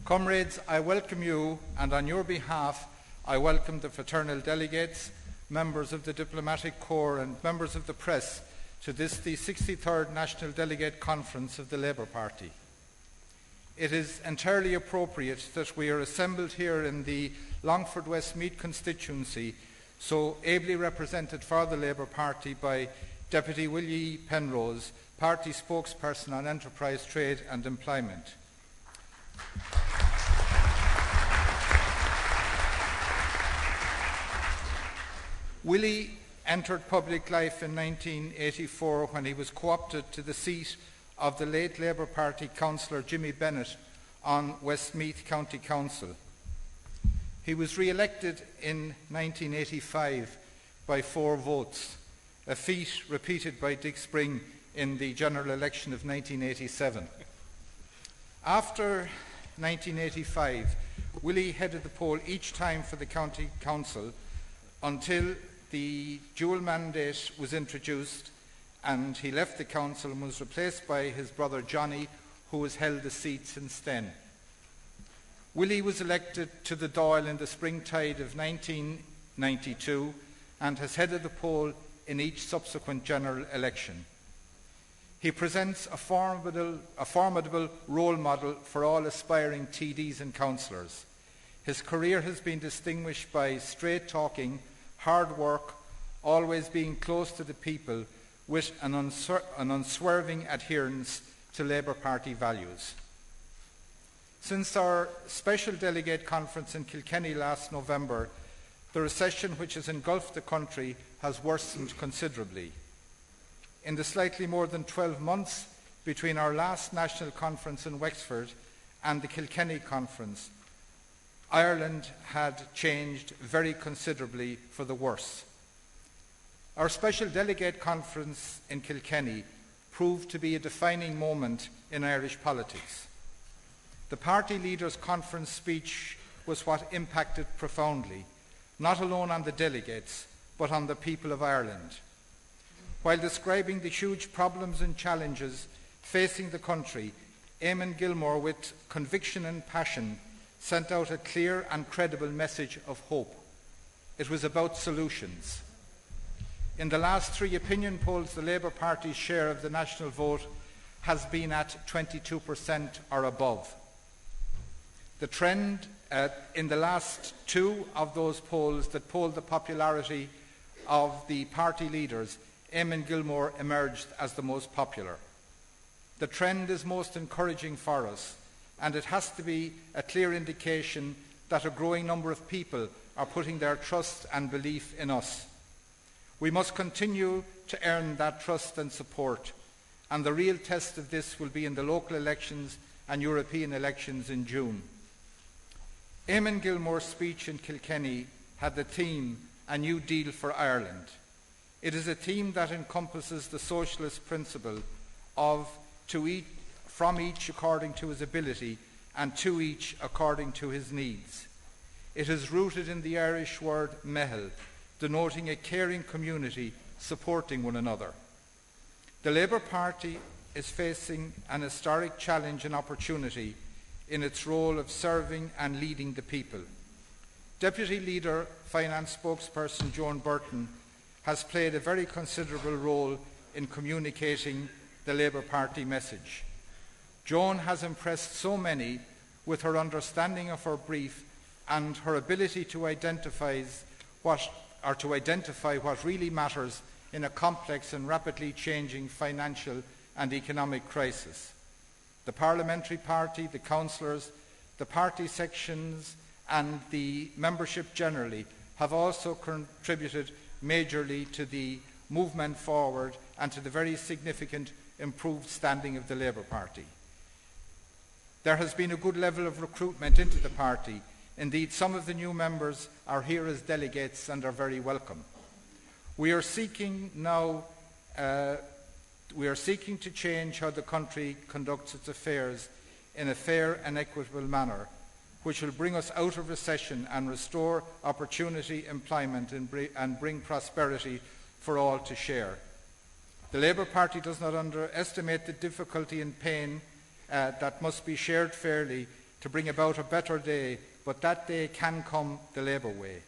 Comrades, I welcome you, and on your behalf, I welcome the fraternal delegates, members of the Diplomatic Corps and members of the press to this, the 63rd National Delegate Conference of the Labour Party. It is entirely appropriate that we are assembled here in the Longford Westmeath constituency, so ably represented for the Labour Party by Deputy Willie Penrose, Party Spokesperson on Enterprise, Trade and Employment. Willie entered public life in 1984 when he was co-opted to the seat of the late Labour Party councillor Jimmy Bennett on Westmeath County Council. He was re-elected in 1985 by 4 votes, a feat repeated by Dick Spring in the general election of 1987. After 1985, Willie headed the poll each time for the county council until the dual mandate was introduced, and he left the council and was replaced by his brother Johnny, who has held the seat since then. Willie was elected to the Dáil in the springtide of 1992 and has headed the poll in each subsequent general election. He presents a formidable role model for all aspiring TDs and councillors. His career has been distinguished by straight talking, hard work, always being close to the people, with an unswerving adherence to Labour Party values. Since our special delegate conference in Kilkenny last November, the recession which has engulfed the country has worsened considerably. In the slightly more than 12 months between our last national conference in Wexford and the Kilkenny conference, Ireland had changed very considerably for the worse. Our special delegate conference in Kilkenny proved to be a defining moment in Irish politics. The party leaders' conference speech was what impacted profoundly, not alone on the delegates, but on the people of Ireland. While describing the huge problems and challenges facing the country, Eamon Gilmore, with conviction and passion, sent out a clear and credible message of hope. It was about solutions. In the last 3 opinion polls, the Labour Party's share of the national vote has been at 22% or above. The trend in the last 2 of those polls that polled the popularity of the party leaders, Eamon Gilmore emerged as the most popular. The trend is most encouraging for us, and it has to be a clear indication that a growing number of people are putting their trust and belief in us. We must continue to earn that trust and support, and the real test of this will be in the local elections and European elections in June. Eamon Gilmore's speech in Kilkenny had the theme, A New Deal for Ireland. It is a theme that encompasses the socialist principle of from each according to his ability and to each according to his needs. It is rooted in the Irish word mehel, denoting a caring community supporting one another. The Labour Party is facing an historic challenge and opportunity in its role of serving and leading the people. Deputy Leader, Finance Spokesperson Joan Burton has played a very considerable role in communicating the Labour Party message. Joan has impressed so many with her understanding of her brief and her ability to identify what really matters in a complex and rapidly changing financial and economic crisis. The parliamentary party, the councillors, the party sections and the membership generally have also contributed majorly to the movement forward and to the very significant improved standing of the Labour Party. There has been a good level of recruitment into the party. Indeed, some of the new members are here as delegates and are very welcome. We are seeking to change how the country conducts its affairs in a fair and equitable manner, which will bring us out of recession and restore opportunity, employment, and bring prosperity for all to share. The Labour Party does not underestimate the difficulty and pain that must be shared fairly to bring about a better day, but that day can come the Labour way.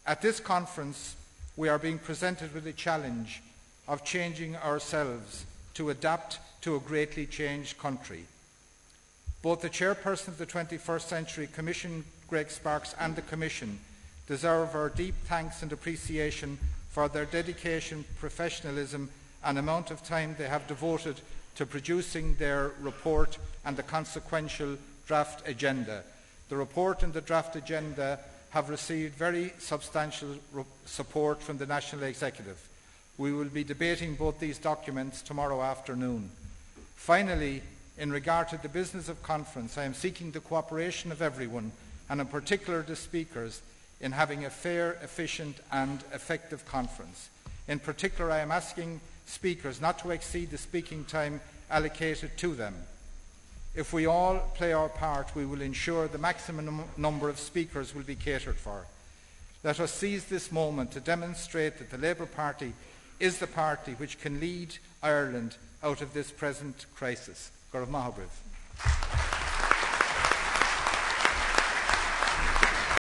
At this conference, we are being presented with a challenge of changing ourselves to adapt to a greatly changed country. Both the Chairperson of the 21st Century Commission, Greg Sparks, and the Commission deserve our deep thanks and appreciation for their dedication, professionalism, and amount of time they have devoted to producing their report and the consequential draft agenda. The report and the draft agenda have received very substantial support from the National Executive. We will be debating both these documents tomorrow afternoon. Finally, in regard to the business of conference, I am seeking the cooperation of everyone, and in particular the speakers, in having a fair, efficient and effective conference. In particular, I am asking speakers not to exceed the speaking time allocated to them. If we all play our part, we will ensure the maximum number of speakers will be catered for. Let us seize this moment to demonstrate that the Labour Party is the party which can lead Ireland out of this present crisis. Gorov Mahabriv.